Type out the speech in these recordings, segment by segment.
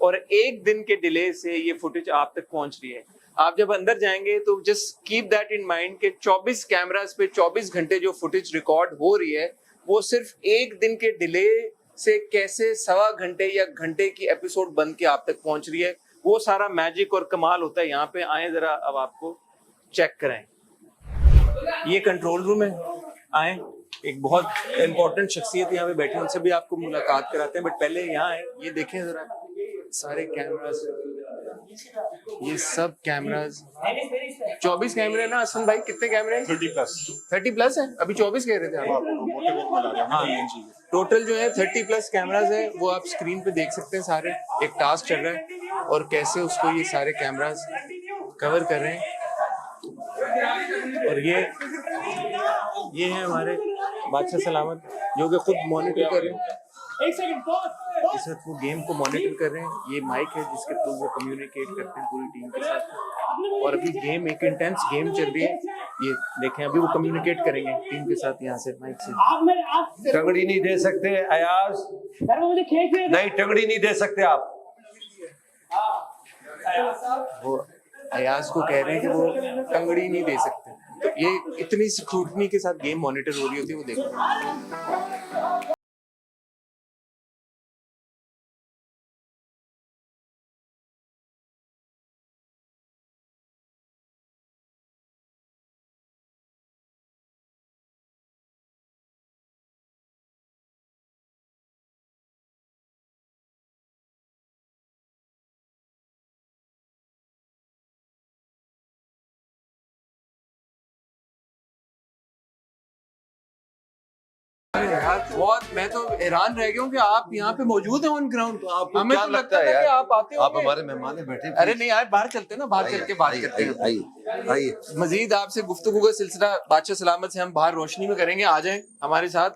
और एक दिन के डिले से ये फुटेज आप तक पहुंच रही है। आप जब अंदर जाएंगे तो just keep that in mind कि 24 कैमरास पे 24 घंटे जो फुटेज रिकॉर्ड हो रही है वो सिर्फ एक दिन के डिले से कैसे 1.25 घंटे या घंटे की एपिसोड बन के आप तक पहुंच रही है, वो सारा मैजिक और कमाल होता है। यहाँ पे आए जरा, अब आपको चेक कराएं। ये कंट्रोल रूम है, आए, एक बहुत इंपॉर्टेंट शख्सियत यहाँ पे बैठे, उनसे भी आपको मुलाकात कराते हैं, बट पहले यहाँ है, ये देखें जरा सारे कैमरास, ये सब कैमरास, 24 कैमरे ना हसन भाई, कितने कैमरे हैं? 30 प्लस है, अभी 24 कह रहे थे आप। हाँ, टोटल जो है 30 प्लस कैमरास है, वो आप स्क्रीन पे देख सकते हैं सारे। एक टास्क चल रहा है और कैसे उसको ये सारे कैमरास कवर कर रहे हैं। और ये है हमारे बादशाह सलामत जो कि खुद मॉनिटर कर रहे हैं, इस वक्त वो गेम को मॉनिटर कर रहे हैं। ये माइक है जिसके थ्रू वो कम्युनिकेट करते हैं पूरी टीम के साथ। और अभी गेम, एक इंटेंस गेम चल रही है, ये देखें, अभी वो कम्युनिकेट करेंगे टीम के साथ यहाँ से माइक से। टंगड़ी नहीं दे सकते अयाज, नहीं टंगड़ी नहीं दे सकते आप। वो अयाज को कह रहे हैं कि वो टंगड़ी नहीं दे सकते, तो ये इतनी स्क्रूटनी के साथ गेम मॉनिटर हो रही होती है, वो देखो। बहुत, मैं तो हैरान रह गया हूँ कि आप यहाँ पे मौजूद हैं ऑन ग्राउंड। तो आपको हमें क्या तो लगता है यार, कि आप आते आप हमारे मेहमान हैं, बैठे। अरे नहीं यार, बाहर चलते हैं ना, बाहर चल के बात करते हैं। आइए मजीद आपसे गुफ्तगू का सिलसिला बादशाह सलामत से हम बाहर रोशनी में करेंगे, आ जाएं हमारे साथ।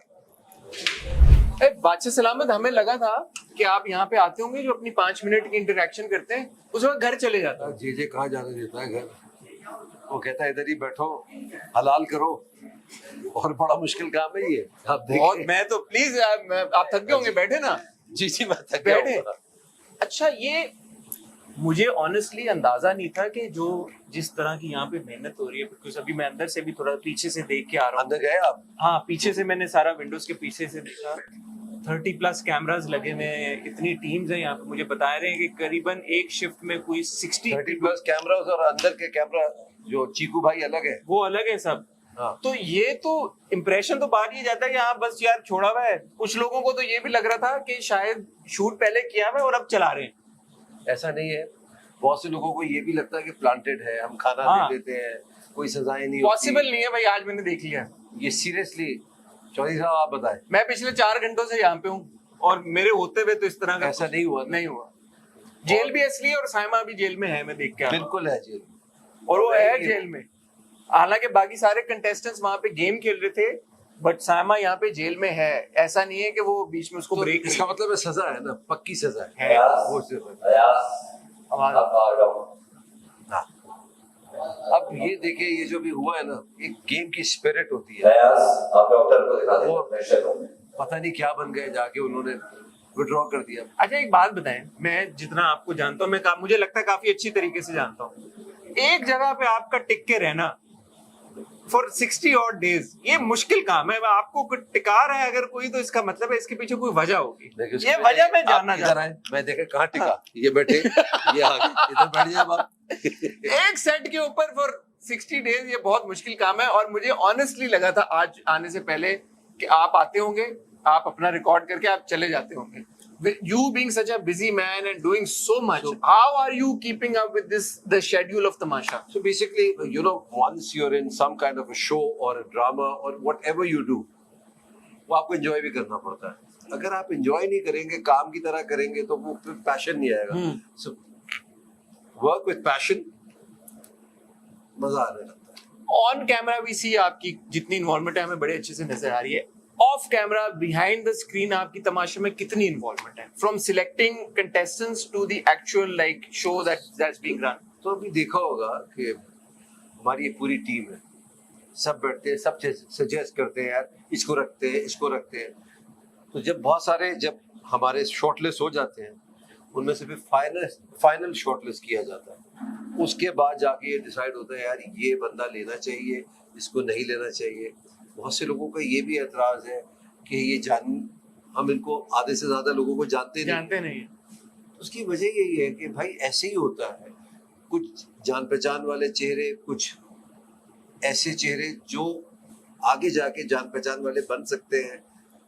बादशाह सलामत, हमें लगा था कि आप यहाँ पे आते होंगे, जो अपनी 5 मिनट की इंटरेक्शन करते हैं उस वक्त घर चले जाता है। जे कहाँ जाने देता है घर, वो कहता है इधर ही बैठो, हलाल करो, और बड़ा मुश्किल काम है ये। आप बहुत, मैं तो प्लीज आप थक गए होंगे, बैठे ना। जी मैं थक बैठे। अच्छा, ये मुझे ऑनेस्टली अंदाजा नहीं था कि जो जिस तरह की यहाँ पे मेहनत हो रही है, बिकॉज अभी मैं अंदर से भी थोड़ा पीछे से देख के आ रहा हूँ। अंदर गए आप? हाँ, पीछे से मैंने सारा विंडोज के पीछे से देखा। 30 प्लस कैमरास लगे हुए हैं, इतनी टीम्स हैं यहाँ पे। मुझे बता रहे हैं कि करीबन एक शिफ्ट में कोई 30 प्लस कैमरास, और अंदर के कैमरा जो चीकू भाई अलग है, वो अलग है सब। हाँ। तो ये तो इम्प्रेशन तो बाहर ये जाता है कि हाँ बस यार छोड़ा हुआ है। कुछ लोगों को तो ये भी लग रहा था कि शायद शूट पहले किया हुआ है और अब चला रहे हैं। ऐसा नहीं है, बहुत से लोगों को ये भी लगता है कि प्लांटेड है, हम खाना दे देते हैं, कोई सजाएं नहीं होती। पॉसिबल नहीं है भाई, आज मैंने देख लिया ये सीरियसली। चौधरी साहब आप बताएं। मैं पिछले 4 घंटों से यहाँ पे हूँ और मेरे होते हुए तो इस तरह का ऐसा नहीं हुआ। नहीं हुआ। जेल भी इसलिए, और साइमा भी जेल में है, मैं देख के बिल्कुल है जेल, और वो है जेल में। हालांकि बाकी सारे कंटेस्टेंट्स वहां पे गेम खेल रहे थे, बट साइमा यहाँ पे जेल में है। ऐसा नहीं है कि वो बीच में उसको तो ब्रेक, इसका मतलब है सजा है ना, पक्की सजा है। वो हाँ। अब ये देखिए, ये जो भी हुआ है ना, एक गेम की स्पिरिट होती है। वो पता नहीं क्या बन गए, जाके उन्होंने विड्रॉ कर दिया। अच्छा एक बात बताएं, मैं जितना आपको जानता हूँ, मुझे लगता है काफी अच्छी तरीके से जानता हूँ, एक जगह पे आपका टिक के रहना फॉर 60 ऑड डेज, ये मुश्किल काम है। आपको टिका रहा है अगर कोई, तो इसका मतलब है इसके पीछे कोई वजह होगी। ये वजह मैं जानना चाहता हूँ। मैं देखे कहाँ टिका, ये बैठे, ये आगे, इधर बैठ जाए बाप। एक सेट के ऊपर फॉर 60 डेज, ये बहुत मुश्किल काम है। और मुझे ऑनेस्टली लगा था आज आने से पहले कि आप आते होंगे, आप अपना रिकॉर्ड करके आप चले जाते होंगे। You being such a busy man and doing so much, how are you keeping up with the schedule of Tamasha? So basically, you know, once you're in some kind of a show or a drama or whatever you do, वो आपको enjoy भी करना पड़ता है। अगर आप enjoy नहीं करेंगे, काम की तरह करेंगे, तो वो फिर passion नहीं आएगा। So work with passion, मजा आने लगता है। On camera we see आपकी जितनी इन्वॉल्वमेंट है हमें बड़े अच्छे से नजर आ रही है। Off camera, behind the screen, आपकी तमाशे में कितनी इन्वॉल्वमेंट है, from selecting contestants to the actual like show that's being run? तो अभी देखा होगा कि हमारी एक पूरी टीम है, सब बैठते हैं, सब सजेस्ट करते हैं, यार इसको रखते हैं, इसको रखते हैं। तो जब बहुत सारे, जब हमारे शॉर्टलिस्ट हो जाते हैं, उनमें से फिर फाइनल शॉर्टलिस्ट किया जाता है। उसके बाद जाके ये डिसाइड होता है यार ये बंदा लेना चाहिए, इसको नहीं लेना चाहिए। बहुत से लोगों का ये भी एतराज है कि हम इनको आधे से ज्यादा लोगों को जानते नहीं। उसकी वजह यही है कि भाई ऐसे ही होता है, कुछ जान पहचान वाले चेहरे, कुछ ऐसे चेहरे जो आगे जाके जान पहचान वाले बन सकते हैं,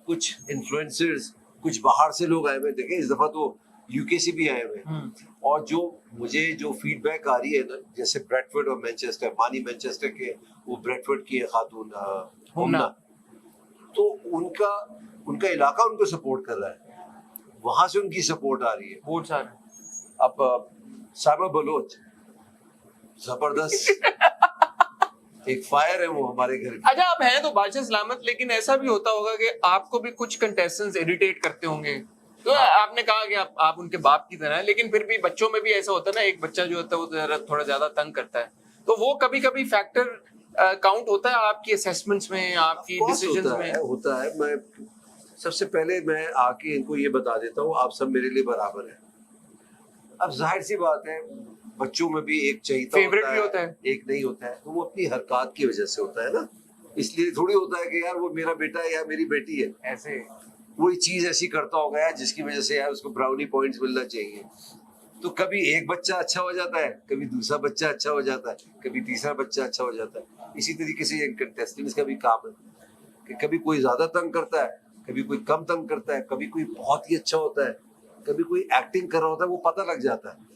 कुछ इन्फ्लुएंसर्स, कुछ बाहर से लोग आए हुए। देखें इस दफा तो यूके से भी आए हुए हैं, और जो फीडबैक आ रही है ना, जैसे ब्रेडफोर्ड और मैनचेस्टर, मानी मैनचेस्टर के, वो ब्रेडफोर्ड की है खातून हुमना, तो उनका इलाका उनको सपोर्ट कर रहा है, वहां से उनकी सपोर्ट आ रही है, वोट्स आ रहे हैं। अब साइमा बलोच जबरदस्त एक फायर है वो हमारे घर की। अच्छा, आप हैं तो बादशाह सलामत, लेकिन ऐसा भी होता होगा कि आपको भी कुछ कंटेस्टेंट्स इरिटेट करते होंगे। तो आपने कहा कि आप उनके बाप की तरह हैं, लेकिन फिर भी बच्चों में भी ऐसा होता है ना, एक बच्चा जो होता है वो थोड़ा ज्यादा तंग करता है, तो वो कभी कभी फैक्टर काउंट होता है आपकी असेसमेंट्स में, आपकी डिसीजंस में? होता है। मैं सबसे पहले मैं आके इनको ये बता देता हूँ, आप सब मेरे लिए बराबर हैं। अब जाहिर सी बात है, बच्चों में भी एक चहीता होता है, एक नहीं होता है, तो वो अपनी हरकत की वजह से होता है ना। इसलिए थोड़ी होता है कि यार वो मेरा बेटा है या मेरी बेटी है, ऐसे कोई चीज ऐसी करता होगा यार जिसकी वजह से यार उसको ब्राउनी पॉइंट्स मिलना चाहिए। तो कभी एक बच्चा अच्छा हो जाता है, कभी दूसरा बच्चा अच्छा हो जाता है, कभी तीसरा बच्चा अच्छा हो जाता है। इसी तरीके से ये कंटेस्टेंट्स का भी काम है कि कभी कोई ज्यादा तंग करता है, कभी कोई कम तंग करता है, कभी कोई बहुत ही अच्छा होता है, कभी कोई एक्टिंग कर रहा होता है, वो पता लग जाता है।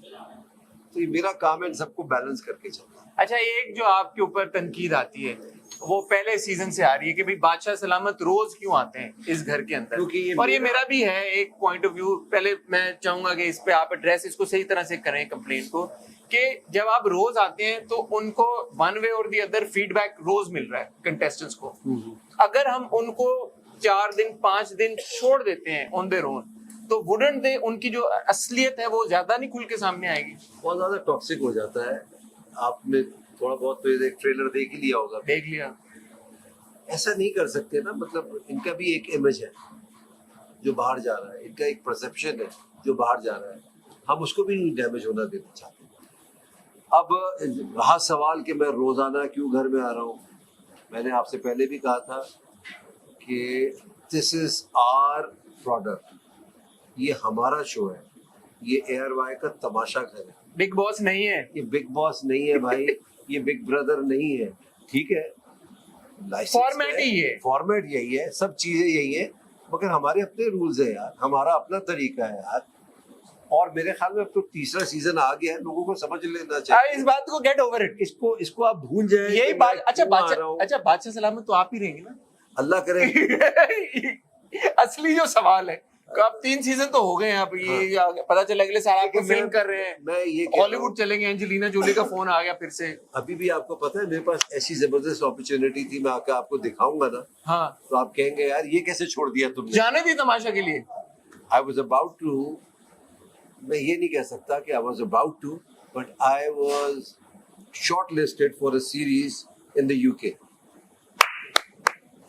तो ये मेरा काम है इन सबको बैलेंस करके चलना। अच्छा, एक जो आपके ऊपर तनकीद आती है वो पहले सीजन से आ रही है कि भाई बादशाह सलामत रोज क्यों आते हैं इस घर के अंदर, और ये मेरा भी है एक पॉइंट ऑफ व्यू। पहले मैं चाहूंगा कि इस पे आप एड्रेस इसको सही तरह से करें कंप्लेंट को, कि जब आप रोज आते हैं तो उनको वन वे और दी अदर फीडबैक रोज मिल रहा है कंटेस्टेंट्स को। अगर हम उनको 4 दिन 5 दिन छोड़ देते हैं ऑन देयर ओन, तो वुडंट दे, उनकी जो असलियत है वो ज्यादा नहीं खुल के सामने आएगी? बहुत ज्यादा टॉक्सिक हो जाता है। आपने थोड़ा बहुत तो एक ट्रेलर देख ही लिया होगा। देख लिया। ऐसा नहीं कर सकते ना, मतलब इनका भी एक इमेज है जो बाहर जा रहा है, इनका एक परसेप्शन है जो बाहर जा रहा है, हम उसको भी नहीं डैमेज होना देना चाहते। अब रहा सवाल कि मैं रोजाना क्यों घर में आ रहा हूँ, मैंने आपसे पहले भी कहा था कि दिस इज आवर प्रोडक्ट, ये हमारा शो है, ये एयरवाई का तमाशा घर है। बिग बॉस नहीं है ये, बिग बॉस नहीं है भाई, ये बिग ब्रदर नहीं है, ठीक है? फॉर्मेट ही है, फॉर्मेट यही है, सब चीजें यही है, मगर हमारे अपने रूल्स है यार, हमारा अपना तरीका है यार। और मेरे ख्याल में अब तो तीसरा सीजन आ गया है, लोगों को समझ लेना चाहिए इस बात को, गेट ओवर इट, इसको आप भूल जाए यही बात। अच्छा बादशाह सलामत तो आप ही रहेंगे ना? अल्लाह करे। असली जो सवाल है, तो अब 3 सीजन तो हो गए हैं, अब ये पता चला अगले साल आपको फिल्म कर रहे हैं, मैं ये हॉलीवुड चलेंगे, एंजेलिना जोली का फोन आ गया फिर से। अभी भी आपको पता है मेरे पास ऐसी जबरदस्त अपॉर्चुनिटी थी, मैं आकर आपको दिखाऊंगा ना, हाँ, तो आप कहेंगे यार ये कैसे छोड़ दिया तुमने? जाने दी तमाशा के लिए। आई वॉज अबाउट टू, मैं ये नहीं कह सकता कि I was about to, but I was shortlisted for a series in the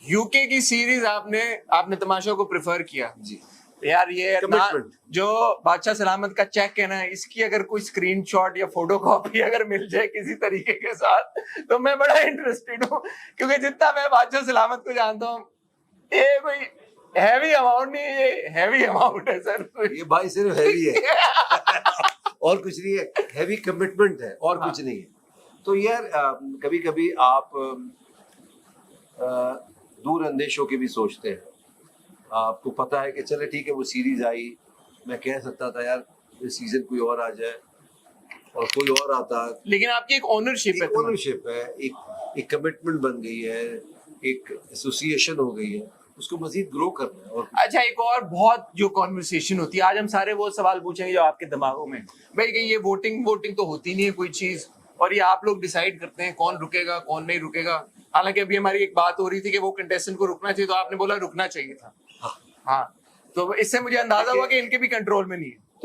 UK की सीरीज आपने तमाशा को प्रेफर किया जी यार। ये जो बादशाह सलामत का चेक है ना, इसकी अगर कोई स्क्रीनशॉट या फोटो कॉपी अगर मिल जाए किसी तरीके के साथ, तो मैं बड़ा इंटरेस्टेड हूँ, क्योंकि जितना मैं बादशाह सलामत को जानता हूँ, ये कोई हैवी अमाउंट नहीं है, ये हैवी अमाउंट है सर। ये भाई सिर्फ हैवी है और कुछ नहीं है, हैवी कमिटमेंट है और कुछ नहीं है। तो यार कभी कभी आप दूर अंदेशों की भी सोचते हैं। आपको पता है कि चले ठीक है वो सीरीज आई, मैं कह सकता था यार इस सीजन कोई और आ जाए और कोई और आता, लेकिन आपकी एक ओनरशिप है, एक कमिटमेंट बन गई है, एक एसोसिएशन हो गई है, उसको मजीद ग्रो करना है। और अच्छा, एक और बहुत जो कॉन्वर्सेशन होती है, आज हम सारे वो सवाल पूछेंगे जो आपके दिमागों में, भाई कि ये वोटिंग तो होती नहीं है कोई चीज, और ये आप लोग डिसाइड करते हैं कौन रुकेगा कौन नहीं रुकेगा। हालांकि अभी हमारी एक बात हो रही थी कि वो कंटेस्टेंट को रुकना चाहिए, तो आपने बोला रुकना चाहिए था। हाँ, तो इससे मुझे अंदाजा हुआ कि इनके भी कंट्रोल में नहीं है।